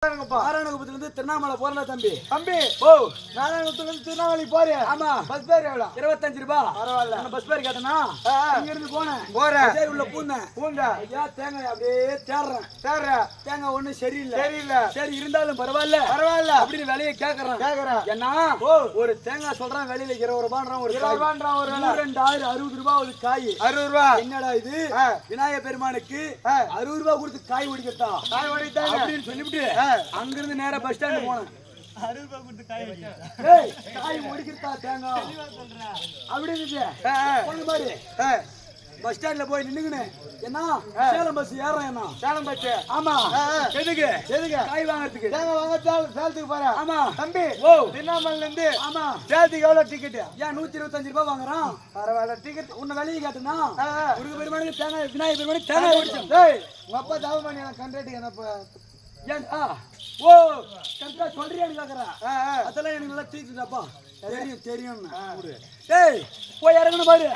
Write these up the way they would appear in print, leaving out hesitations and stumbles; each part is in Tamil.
நாராயணகுப்பத்துல இருந்து திருவண்ணாமலை போறல தம்பி. தம்பி ஓ நாராயணகுப்பத்துல இருந்து திருவண்ணாமலை போறியா? ஆமா. பஸ் பேர் எவ்வளவு? 25 ரூபாய். பரவாயில்ல. நான் பஸ் பேர் கேட்டனா இங்க இருந்து போறேன். சரி உள்ள பூந்தா ஐயா தேங்காய் அப்படியே தேடுறேன். தேங்காய் ஒண்ணு சரியில்லை. சரி இருந்தாலும் பரவாயில்ல அப்படின்னு விலையை கேக்குறேன். ஏன்னா ஒரு தேங்காய் சொல்றான் வெளியில 20 ரூபாய்ன்றான். ஒரு 20 ரூபாய்ன்றான். ஒரு 2000 60 ரூபாய் ஒரு காய். 60 ரூபாய். என்னடா இது? விநாயகர் பெருமானுக்கு 60 ரூபாய் கொடுத்து காய் ஒடிக்கட்டா அப்படின்னு சொல்லிவிட்டு அங்கிருந்து நேரா பஸ் ஸ்டாண்ட் போனேன். 60 ரூபாய் கொடுத்து காய் வைக்க. ஏய் காய் ஒடிக்கட்டா தேங்காய் தெளிவா சொல்றேன் அப்படின்னு பாரு. பஸ் ஸ்டாண்ட்ல போய் நின்னுங்கனே என்ன சேலம் பஸ் ஏறறேன். என்ன சேலம் பஸ்? ஆமா. எதுக்கு காய் வாங்குறதுக்கு? தேங்காய் வாங்க சேலத்துக்கு போற? ஆமா. தம்பி திருவண்ணாமலையில இருந்து ஆமா சேலத்துக்கு எவ்வளவு டிக்கெட்? ஏன் 125 ரூபாய் வாங்குறான்? பரவாயில்ல. டிக்கெட் உன்ன வெளிய கேட்டனா முருக பெருமானுக்கு தேங்காய் விநாயகர் பெருமானுக்கு தேங்காய் ஒடிச்சோம். டேய் உங்க அப்பா தாவமணி எனக்கு கண்டேட்டி என்ன ஏன் ஓ கரெக்டா சொல்றியான்னு கேக்குறா. அதெல்லாம் எனக்கு நல்லா தீக்குதாப்பா. தெரியும் ஏய் போய் இறங்கணும் பாரு.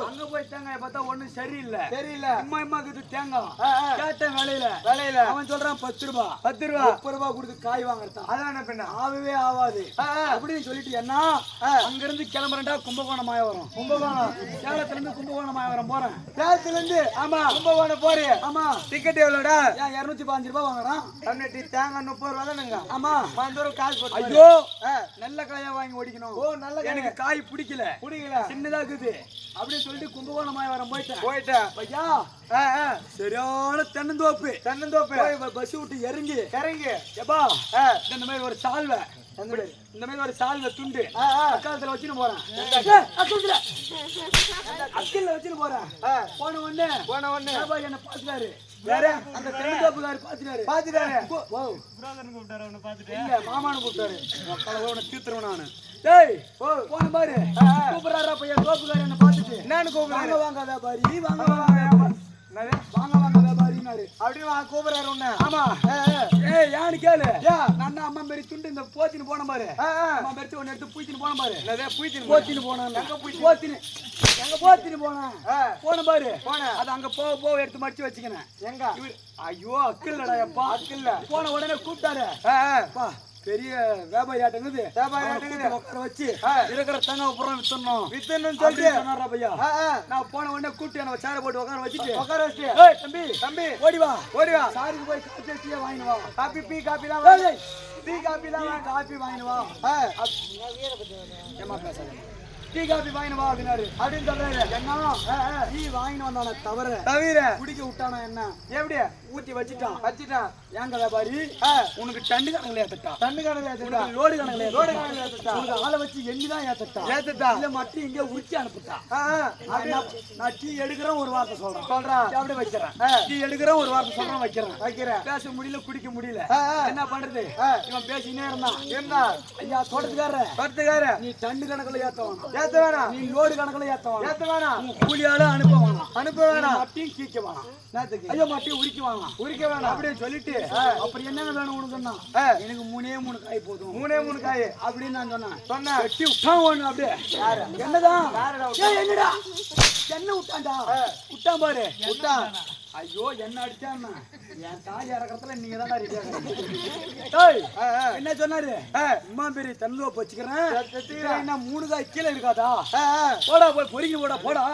அங்க போய் தேங்காய் பார்த்தா ஒண்ணும் சரியில்லை. அம்மா கிட்ட தேங்காய் கேட்டேன் வேலையில அவன் சொல்றான் 10 ரூபாய் 30 ரூபாய் கொடுத்து காய் வாங்குறதான். அதான் பின்ன ஆகவே ஆகாது அப்படின்னு சொல்லிட்டு என்ன அங்க இருந்து கிளம்புறேன்டா கும்பகோணம் மாயவரம். சேலத்துல இருந்து கும்பகோணம் மாயவரம் போறேன். சேலத்துல இருந்து ஆமா கும்பகோணம் போறியா? ஆமா. டிக்கெட் எவ்வளோடா? ஏன் 215 ரூபாய் வாங்குறான். தேங்காய் 30 ரூபாய் தானுங்க. ஆமா. மாந்தூரம் காசு போட்டு ஐயோ நல்ல காயா வாங்கி ஓடிக்கணும். ஓ நல்ல எனக்கு காய் பிடிக்கல சின்னதா இருக்குது அப்படின்னு சொல்லிட்டு கும்பகோணம் மாயவரம் போயிட்டேன். ஐயா சரியான தென்னந்தோப்பு பஸ் விட்டு இறங்கி எப்பா இந்த மாதிரி ஒரு சால்வை துண்டு அக்காலத்துல வச்சுன்னு போறேன். அக்கில வச்சுன்னு போறேன். போன உடனே என்ன பாத்துட்டாரு. வேற அந்த தென்னந்தோப்புக்காரு பாத்துட்டாரு. இல்ல மாமானு கூப்பிட்டாரு. உன்னை தீர்த்துருவேன் நானு. டேய் போன பாரு கூப்பிடுறாரா பையன் தோப்புக்காரு என்ன பாத்துட்டு என்னன்னு கூப்பிடுறாங்க. வாங்க வியாபாரி வாங்க வியாபாரினாரு அப்படியே வாங்க கூப்பிடுறாரு உன்ன. ஆமா. ஏய் யானு கேளு. நான் அம்மா மாரி துண்டு இந்த போத்தின்னு போன பாரு. அம்மா மாரி ஒன்னு எடுத்து பூத்தின்னு போன பாரு. என்னதே போத்தின்னு போனேன். எங்க போத்தின்னு போன பாரு. அது அங்க போக எடுத்து மடிச்சு வச்சுக்கினேன். எங்க ஐயோ அக்கில்லடா எப்பா அக்கில்ல. போன உடனே கூப்பிட்டாரு. பெரிய வியாபாரி ஆட்டங்குது உட்கார வச்சு இருக்கிற தேங்காய் புறம் வித்தணும் சொல்லிட்டு சொன்னாரா பையா. நான் போன உடனே கூப்பிட்டு என்ன சேர போட்டு உட்கார வச்சுட்டு தம்பி ஓடிவா சாருக்கு போய் காப்பி வாங்கினு வா. காப்பி வாங்கினு வா. ஏமா பேசாத டீ காபி வாங்கினு வா அப்படின்னாரு. அப்படின்னு சொல்றாரு. என்ன டீ வாங்கினு வந்தான தவிர குடிக்க விட்டானா என்ன எப்படி ஊத்தி வச்சுட்டான். ஏங்க வியாபாரி உனக்கு டன்னு கணக்குல ஏத்தட்டா லோடு கணக்குல உனக்கு ஆளை வச்சு எண்ணிதான் ஏத்தட்டா இல்ல மட்டும் இங்க உரிச்சு அனுப்பிட்டா. நான் டீ எடுக்கிறேன் ஒரு வார்த்தை சொல்றேன் அப்படியே வைக்கிறேன். டீ எடுக்கிறேன் ஒரு வார்த்தை சொல்றேன் வைக்கிறேன். பேச முடியல குடிக்க முடியல. என்ன பண்றது? இவன் பேசினே இருந்தான். ஐயா தோட்டத்துக்கார நீ டன்னு கணக்குல ஏத்த வேணாம். நீ லோடு கணக்குல ஏத்த வேணாம். கூலியால அனுப்ப வேணாம். மட்டியும் கீக்க வேணாம். ஐயோ மட்டியும் உரிக்க வேணாம் அப்படின்னு சொல்லிட்டு அப்படி என்ன வேணும் உனக்குன்னா எனக்கு 3 காய் போதும். 3 காய் அப்படின்னு நான் சொன்னேன். வெட்டி விட்டான் ஒண்ணு அப்படியே. என்னதான் என்னடா என்ன விட்டான்டா விட்டான் பாரு விட்டான். ஐயோ என்ன அடிச்சான். என் தாய் இறக்கறதுல நீங்க தான் என்ன சொன்னாரு. அம்மா பெரிய தந்தோப்பு வச்சுக்கிறேன். 3 காய் கீழே இருக்காதா? போடா போய் பொறிக்க போடா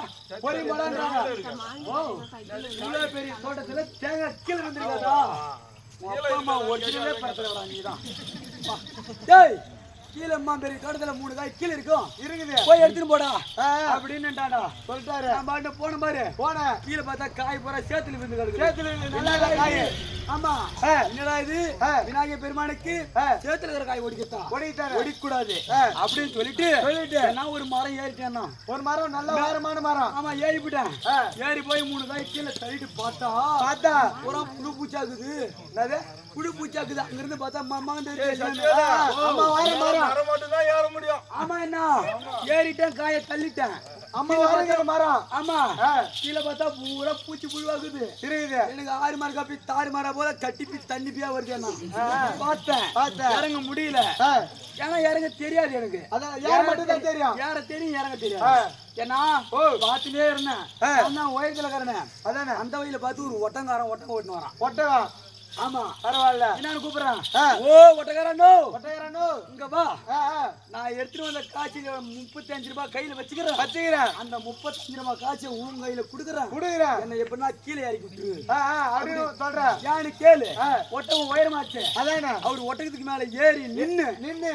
இவ்வளவு பெரிய தோட்டத்துல தேங்காய் கீழே வந்துருக்காதா? அப்பா அம்மா ஒரிஜினலே பரத்துல நீதான். கீழே அம்மா பெரிய தோட்டத்துல 3 காய் கீழே இருக்குது போய் எடுத்துன்னு போடா அப்படின்னு சொல்லிட்டாரு. நான் பாட்டு போன பாரு கீழே பார்த்தா காய் போற சேத்துல விருந்து கிடக்கு. நல்லா காய். ஆமா என்னடா இது விநாயகர் பெருமானுக்கு சேத்துல இருக்கிற காய் ஒடிக்க கூடாது அப்படின்னு சொல்லிட்டு நான் ஒரு மரம் ஏறிட்டேன்னா ஒரு மரம் நல்ல உயரமான மரம். ஆமா ஏறி போயிட்டேன். ஏறி போய் 3 காய் கீழே தள்ளிட்டு பார்த்தா பூரா புழு பூச்சாக்குது. புழு பூச்சாக்குது. அங்க இருந்து பார்த்தா மாமா ஆமா என்ன ஏறிட்டேன் காயை தள்ளிட்டேன். அம்மா மரம். ஆமா கீழே பார்த்தா பூரா பூச்சி புழுவாக்குது. எனக்கு 6 மார்க் அப்படி 6 மாரா போல கட்டிப்பி தண்ணிப்பியா வருது. பார்த்தேன் இறங்க முடியல. ஏன்னா இறங்க தெரியாது எனக்கு. யார தெரியும் இறங்க தெரியாது. ஏன்னா பாத்துட்டே இருந்தேன். உயரத்துல இருக்கிறேன். அதானே அந்த வழியில பார்த்து ஒரு ஒட்டங்காரன் ஒட்டகம் ஓட்டுன்னு வரான். ஆமா பரவாயில்ல. என்னன்னு கூப்பிடுறான். ஆ. ஓ ஒட்டக்காரனோ ஒட்டகரனு. இங்க வா. ஆ, ஆ. நான் எடுத்துட்டு வந்த காய்ச்சில 35 ரூபாய் கையில வச்சுக்கிறேன். வச்சுக்கிறேன். அந்த 35 ரூபாய் காய்ச்சி உன் கையில குடுக்குறேன். குடுக்குறேன். என்ன எப்படின்னா கீழே இறக்கி விட்டுரு. ஆ, ஆ, அப்படின்னு சொல்றேன். யானு கேளு. ஆ. ஒட்டகம் உயரமாச்சு. அதானே. அவர் ஒட்டகத்துக்கு மேல ஏறி நின்னு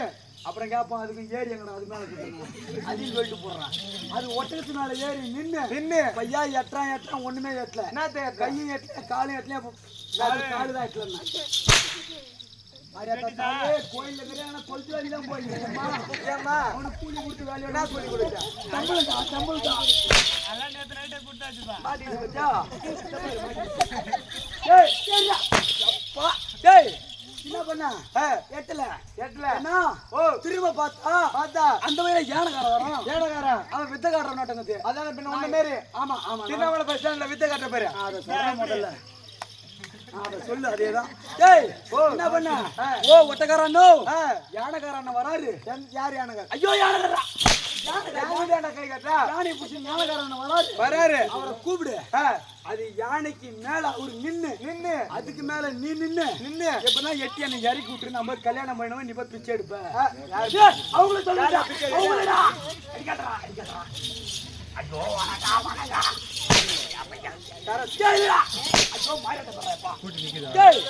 அப்புறம் கேட்பான் அதுக்கு ஏறி எங்கடா அது மேல குடுக்கணும் அப்படின்னு சொல்லிட்டு போடுறான். அது ஒட்டகத்து மேல ஏறி நின்னு பையா எட்டான் ஒண்ணுமே எட்டல. என்னத்த கையும் எட்டல காலும் எட்டல காலுதான் எட்டல. கோயில்ல இருக்கிற கொளுத்து வேலைதான் போயிருக்கேன். ஏம்மா அவனுக்கு கூலி கொடுத்து வேலையோட என்ன சொல்லி கொடுத்தேன்? சம்பளம் மாட்டிக்கிட்டு பத்தியா? டேய் என்ன பண்ண எட்டல என்ன திரும்ப பார்த்தா அந்த வயல யானைக்காரன் வரான். ஏனகாரன் அவன் வித்த காட்டுற நாட்டங்கத்து. அதான பின்ன உன்ன மாரி. ஆமா ஆமா திருவண்ணாமலை பஸ் ஸ்டாண்ட்ல வித்த கட்ட பேரு. அத சொல்றேன் முதல்ல. அத சொல்லு அதேதான். டேய் என்ன பண்ண ஒட்டக்காரனோ யானைக்காரன் வராரு. யார் யானகாரன்? ஐயோ யானைக்காரன் யானை கை கட்டா யானை புடிச்சு யானைக்காரன் வராரு. அவரை கூப்பிடு. அது யானைக்கு மேல அவரு நின்னு அதுக்கு மேல நீ நின்னு எப்பனா எட்டி என்ன இறக்கி விட்டு நம்ம கல்யாணம் பண்ணவன் நீ போய் பிச்சை எடுப்ப. அவங்கள சொல்லுடா அவங்களடா அடிக்கடா ஐயோ வணக்கா தரச்சேடா ஐயோ மாரட்ட பரப்பா டேய்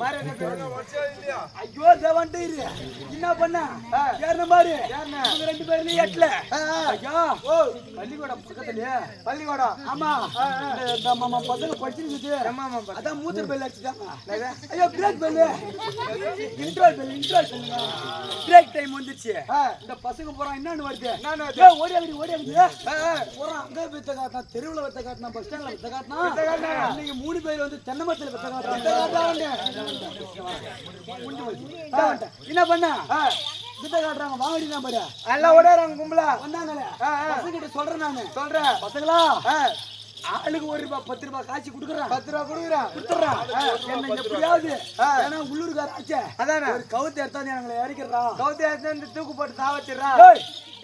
மாரட்ட பரப்பா ஐயோ தேவன்டே இரு என்ன பண்ண ஏறன பாரு இவங்க ரெண்டு பேர்ல எட்டல ஐயா பள்ளிக்கூடம் பக்கத்துலயே பள்ளிக்கூடம் ஆமா இந்த மாமா பசங்க படிச்சிருக்குது அதான் மூத்தர் பெல் அடிச்சுட்டாங்க. ஐயோ break bell interval bell break time வந்துச்சு. இந்த பசங்க போறான் என்னன்னு வருது ஓடியாங்க போறான். அங்க வித்த காட்டினா தெருவுல வித்த காட்டினா பஸ் ஸ்டாண்ட்ல வித்த காட்டினா இன்னைக்கு 3 பேர் வந்து தென்னை மரத்துல வித்த காட்டுறாங்க. என்ன பண்ண வித்த காட்டுறாங்க வாங்கடி தான் பாரு எல்லாம் ஓடாறாங்க கும்பலா வந்தாங்களே பசங்க கிட்ட சொல்றேன் நானு பசங்களா ஆளுக்கு 1 ரூபாய் 10 ரூபாய் காய்ச்சி குடுக்குறான். 10 ரூபாய் குடுக்குறான். என்ன எப்படியாவது ஏன்னா உள்ளூர்கார ஆச்சே அதானே ஒரு கவுத்து எடுத்தாந்து எங்களை இறக்கிறா. கவுத்து எடுத்து தூக்கு போட்டு சாவச்சிடுறா.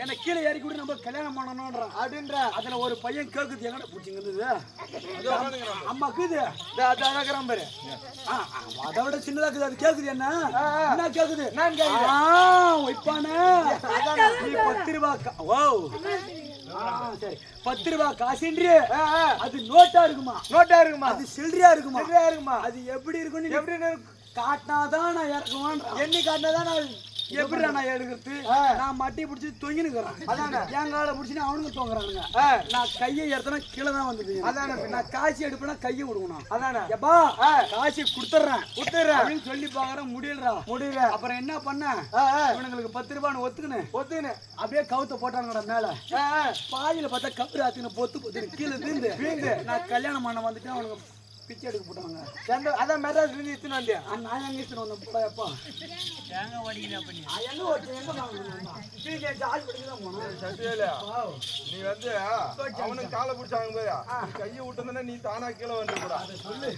என்ன கீழே இறக்கி விட்டு நம்ம கல்யாணம் பண்ணணும்ன்றான் அப்படின்ற. அதுல ஒரு பையன் கேக்குது எங்கடா பூச்சிங்கிறது அம்மா இருக்குது அதான் பாரு அதை விட சின்னதாக்குது. அது கேக்குது என்ன கேக்குது வைப்பானே நீ 10 ரூபாய் சரி 10 ரூபாய் காசுன்றி அது நோட்டா இருக்குமா அது சில்லறையா இருக்குமா அது எப்படி இருக்குன்னு எப்படி காட்டினாதான் நான் இறக்குவான். எண்ணி காட்டினாதான் நான் எப்படி நான் எடுக்கிறது. நான் மட்டி பிடிச்சி தொங்கினுக்கிறேன். அதானே என் காலை பிடிச்சினா அவனுக்கு தொங்குறானுங்க. நான் கையை எடுத்தனா கீழே தான் வந்தது. அதானே நான் காய்ச்சி எடுப்பேன்னா கையை விடுக்கணும். அதானே எப்பா காய்ச்சி கொடுத்துட்றேன் அப்படின்னு சொல்லி பாக்குறேன். முடியல அப்புறம் என்ன பண்ண இவனுங்களுக்கு 10 ரூபான்னு ஒத்துக்குன்னு அப்படியே கவுத்த போட்டானுங்கடா மேல. பாதியில பார்த்தா கவுரு ஆத்துன்னு பொத்து கீழே வீந்து நான் கல்யாணம் பண்ண வந்துட்டு அவனுக்கு பிச்சை எடுக்க போட்டாங்க. அதான் மெட்ராஸ் இருந்து இத்துன்னு வந்தேன். நான் எங்க இத்துன்னு வந்தேன் போடா எப்பா எங்க நீ வந்து அவனுக்கு காலை பிடிச்சாங்க கையை விட்டுனா நீ தானா கீழே வந்து கூட சொல்லு.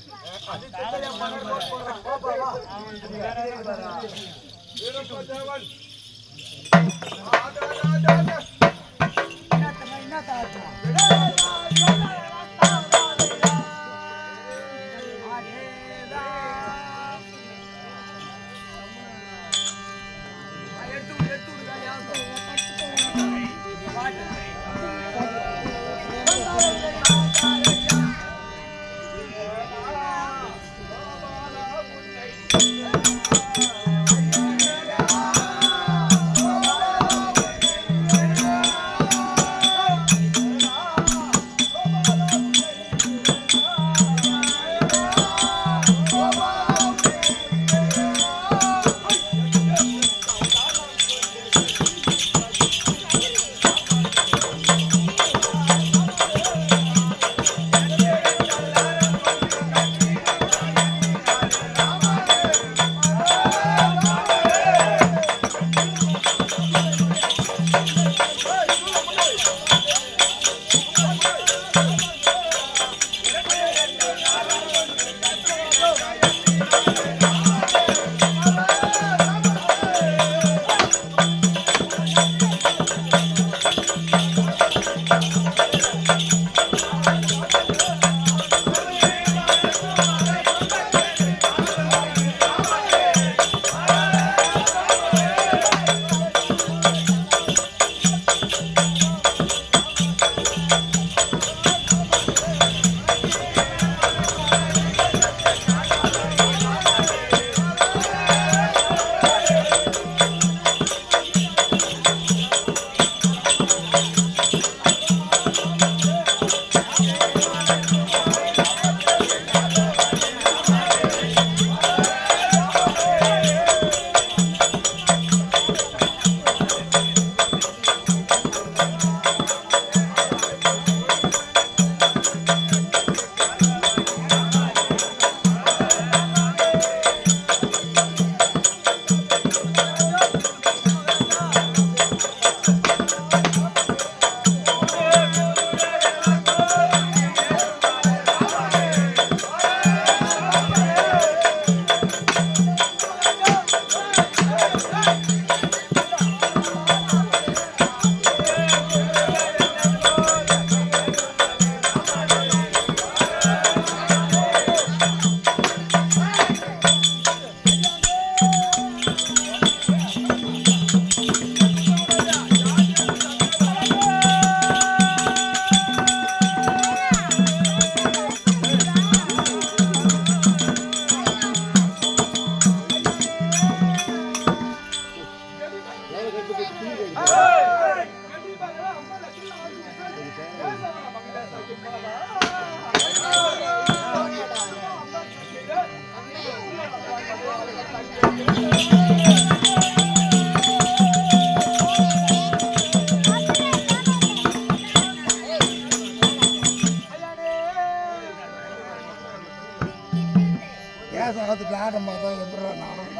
ஆட்டம் பார்த்தா எப்படி நானும்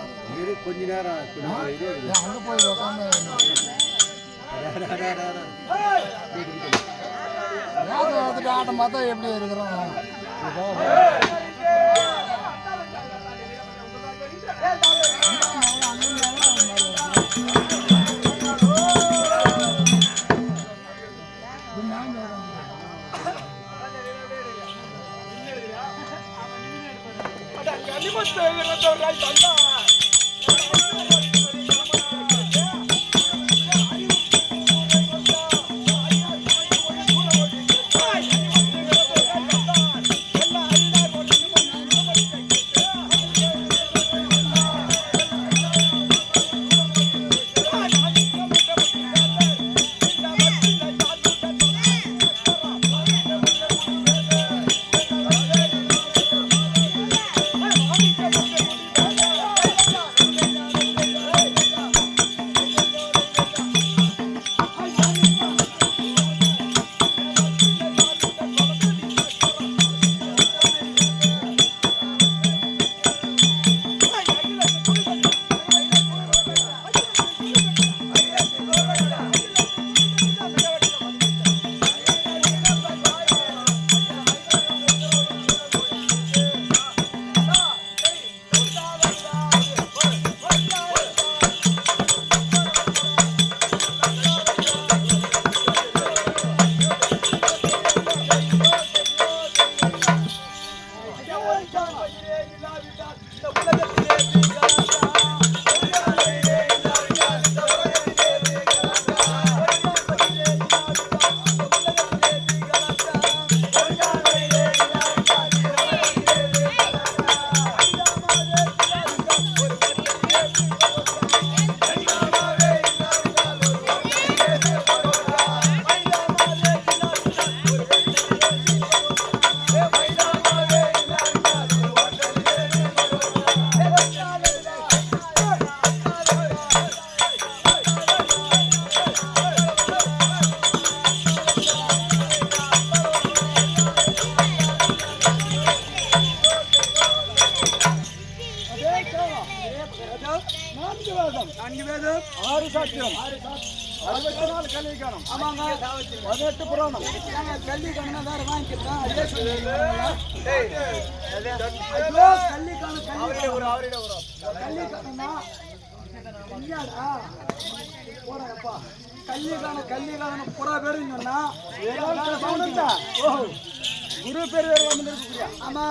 கொஞ்ச நேரம் அங்கே போய் உட்காந்து ஆட்டம் பார்த்தா எப்படி இருக்கிறோம் நான்கு வேதம், 6 சாட்சியம், 64 கல்வி காணும். ஆமாங்க, 18 புராணம். கல்வி காணும்னா வேற வாங்கிக்கலாம். அதே சொல்லுங்க. கல்வி காணும், கல்வி காணும்னா கல்வி காணும் புறா பேரு சொன்னா குரு பேர் வேற வந்துருக்குறியா? ஆமா,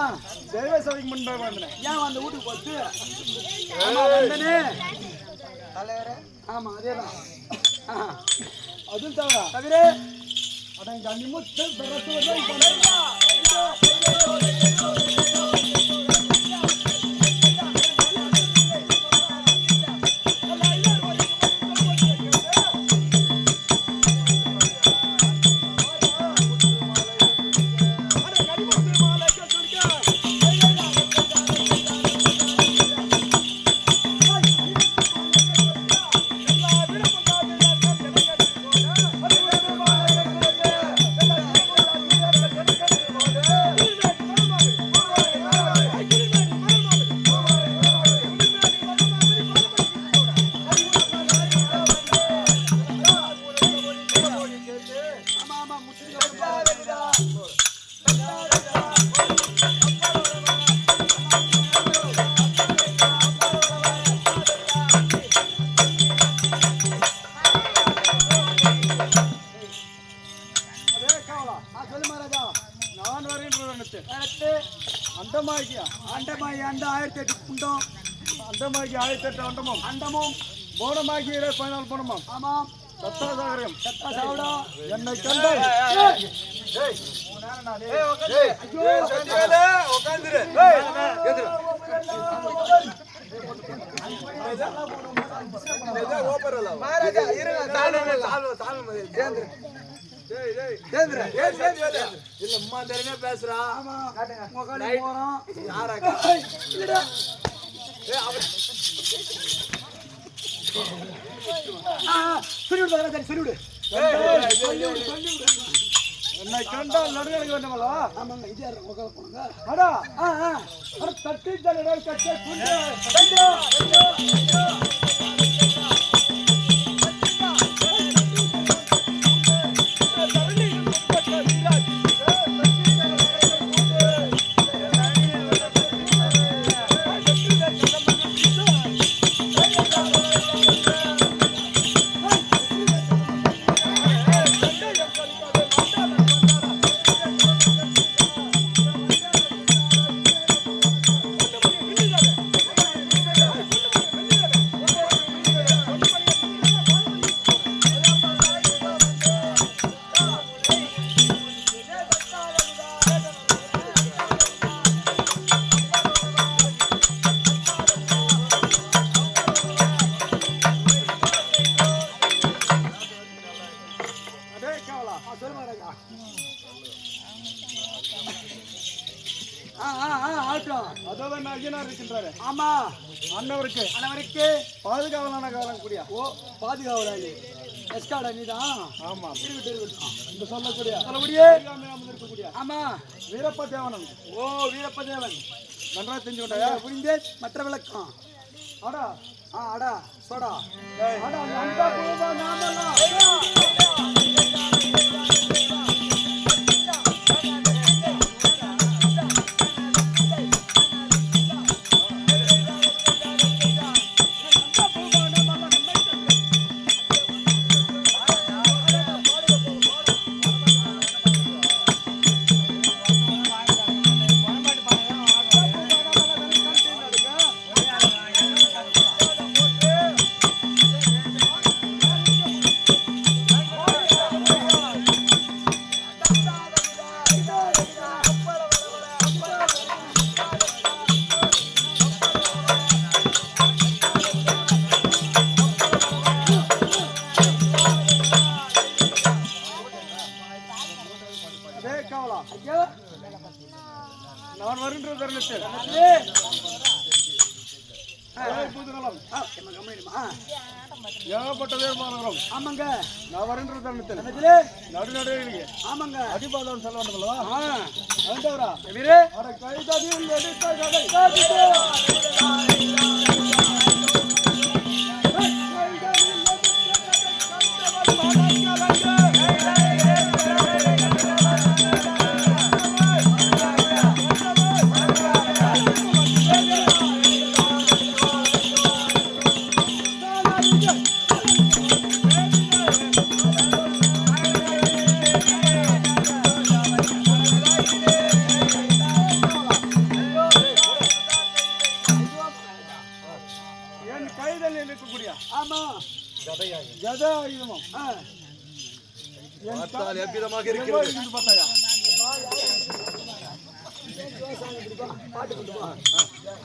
தெய்வ சபைக்கு முன்பே வந்தேன். ஏன் அந்த வீட்டுக்கு போச்சு? ஆமா வந்தனே தலைவரே. ஆமா அதேதான். அதுவும் தவிர அட இங்க நிமித்து பரத்து வந்து அண்டமாகி அந்த 1008 குண்டம், அண்டமாகி 1008 அண்டமும், அண்டமும் போனமாகி 14 போனமும். ஆமாம், சத்தாசாகரம், சத்தாசாவடா என்னை கண்டை. பேசுறா சொல்லிவிடு பகராஜாரி, சொல்லிவிடு. என்னை கண்டால் நடுநிலை வேண்டுமல்லா? ஆமாங்க, இது யாரு உட்கார போனாங்க? அடா அட தட்டி தலைவர் கட்டே குண்டு அதான் ஐயனார் இருக்கின்றாரு. ஆமா, அண்ணவருக்கு அனைவருக்கு பாதுகாவலான காலம் கூடிய பாதுகாவலாளி எஸ்கார்டா நீதான். ஆமா, இருக்கட்டும். இந்த சொல்லக்கூடிய இருக்கக்கூடிய ஆமா, வீரப்ப தேவனன். ஓ வீரப்ப தேவன், நன்றாக தெரிஞ்சுக்கிட்டாயா? புரிந்தே. மற்ற விளக்கம் அடா அடா சோடா அடா நந்தா குழுவா நாமெல்லாம் நான் வருகின்ற தருணத்தில் ஏகப்பட்ட வேறுமானவரும் ஆமாங்க, நான் வருகின்ற தருணத்தில் நடுநடுவே ஆமாங்க அடிபாதம் சொல்ல வேண்டுமல்லவா? வேண்டவரா வீரே அட கைதடியில் எடுத்த கடை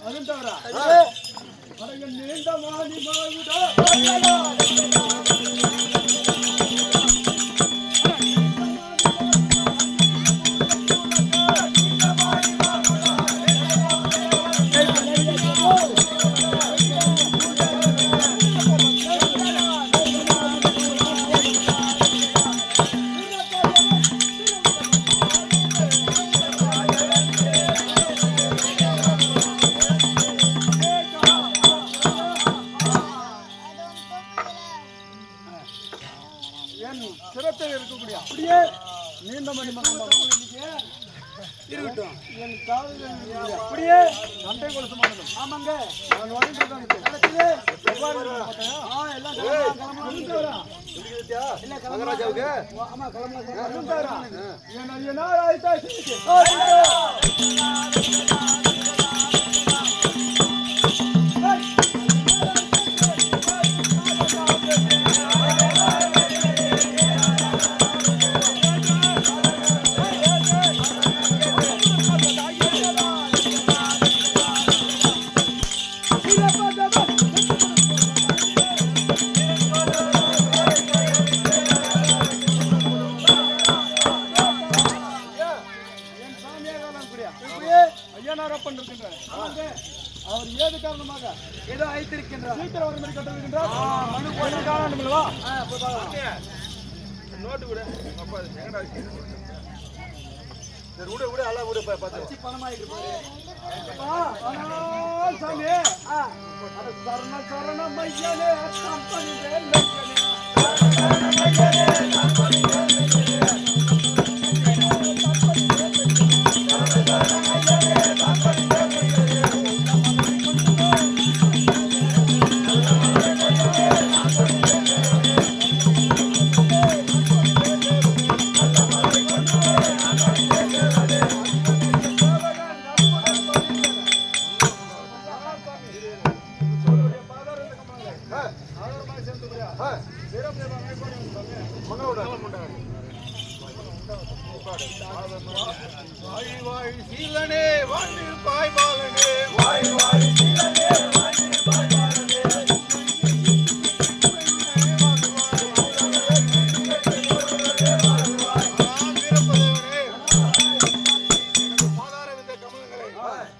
அதுவும் தவிர நீண்ட மாணி சிரத்தில் இருக்கக்கூடிய அப்படியே நீண்ட மணி இருக்கட்டும். என் காதல் அப்படியே அண்டை கொலுசமானது. ஆமாங்க, நான் வாங்கிட்டு ஐயனாரப்பன் இருக்கின்றார். அவர் ஏது காரணமாக ஏதோ ஐத்திருக்கின்றார். சீக்கிரம் ஒரு மாதிரி கட்டிருக்கின்றார். மனு போட்டு காணணுங்களா? போய் பார்க்கலாம். நோட்டு விட அப்பா எங்கடா சரி விடு விடு எல்லாம் விடு பார்த்து வச்சு பணமாயிட்டு போகுது. ஆனால் சாமி அட சரண சரண மையனே அத்தம்பனி வேலையனே சீலனே வாண்டில் பாய்பாலனே வாய் வாய் சீலனே வாண்டில் பாய்பாலனே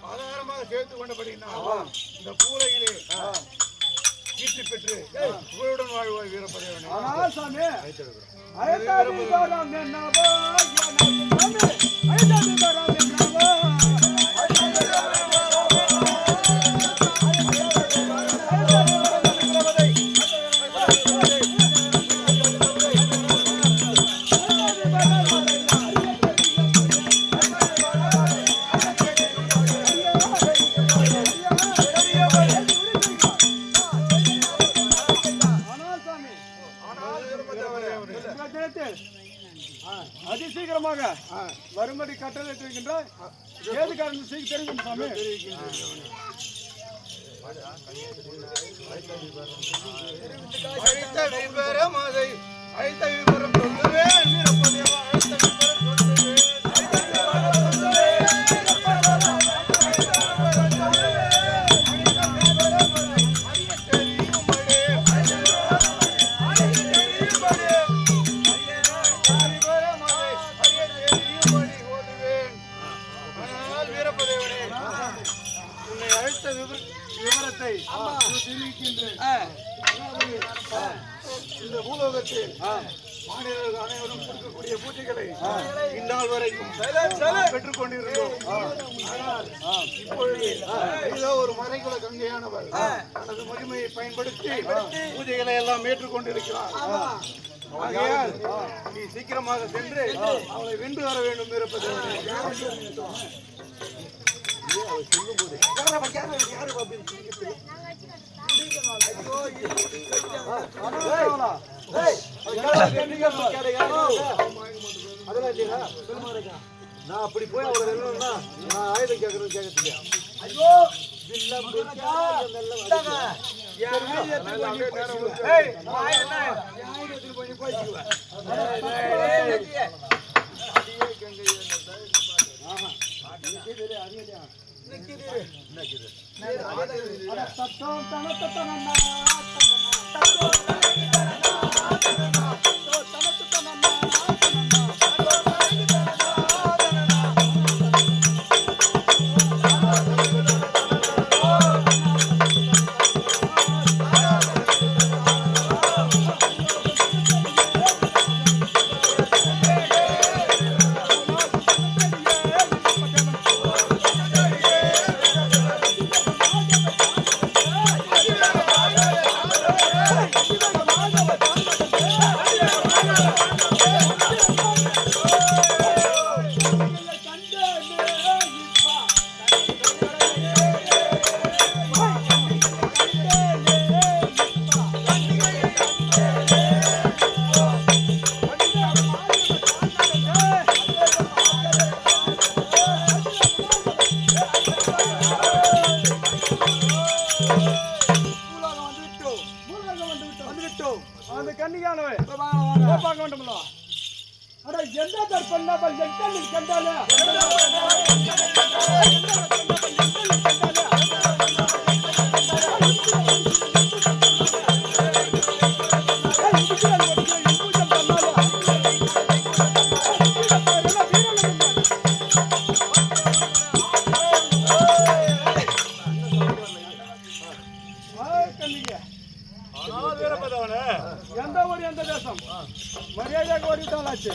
ஆதாரமாக சேர்த்து கொண்டபடினால் இந்த கூரையிலே கீர்த்தி பெற்று புகழுடன் வாழ்வாய் வீரப்பதேவனே. ஆனால் சாமி ஐதாதி தாராம் என்னவா சாமி ஐதாதி தாராம் என்னவா அதிசீக்கிரமாக வரும்படி கட்டளை இருக்கின்றார். ஏது காரணம் சீக்கிரம் தெரியும் சாமி. அழைத்த விவரம் அதை அழைத்த விவரம் சொல்லுவேன் வீரப்பதேவா அழைத்த விவரம் சொல்லுவேன் விவரத்தை இந்த பூலோகத்தில் மாநிலர்கள் அனைவரும் கொடுக்கக்கூடிய பூஜைகளை இந்நாள் வரைக்கும் பெற்றுக் கொண்டிருந்தோம். ஆனால் இப்பொழுது ஏதோ ஒரு மறைகுல கங்கையானவர் தனது மகிமையை பயன்படுத்தி பூஜைகளை எல்லாம் ஏற்றுக்கொண்டிருக்கிறார். ஆகையால் நீ சீக்கிரமாக சென்று அவளை வென்று வர வேண்டும் இருப்பது. நான் அப்படி போய் அவரை வெல்லணும்னா நான் ஆயுதம் கேட்கறது கேட்கறதுக்கு அந்த கன்னிகானவை பார்க்க வேண்டும்ல. அட எந்த தற்பண்ணா எங்கள் கண்டாலே தம்பிங்க. எந்த ஊர் எந்த தேசம் மரியாதையாக ஓடிட்டாலாச்சு.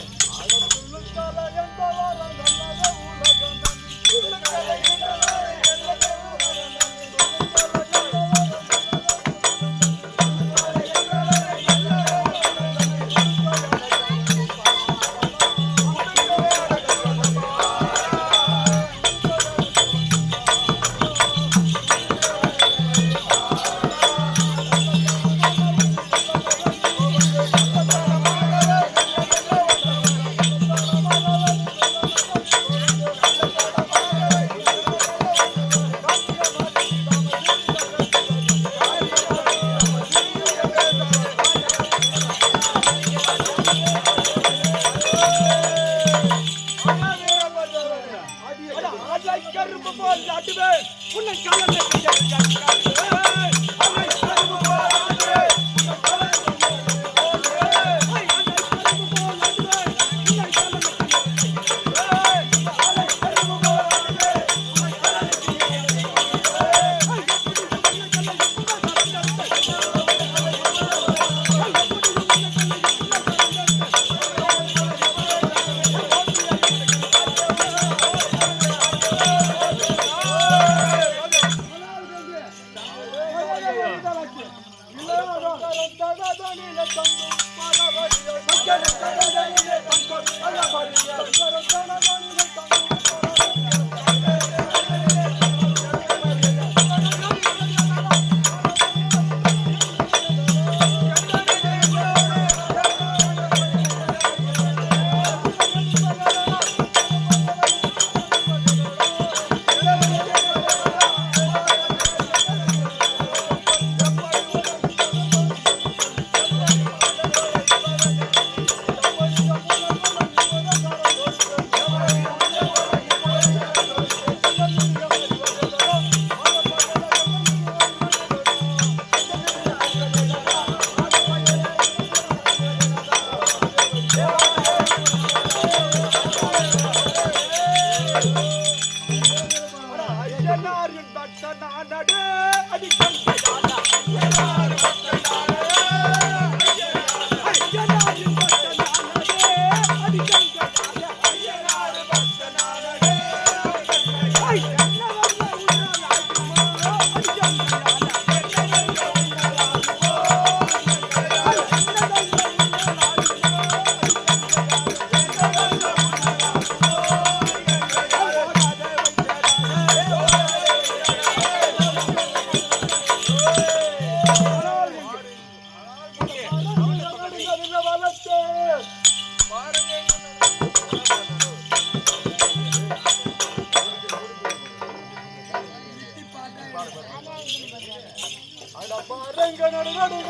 அட பாருங்க நடு நடுங்க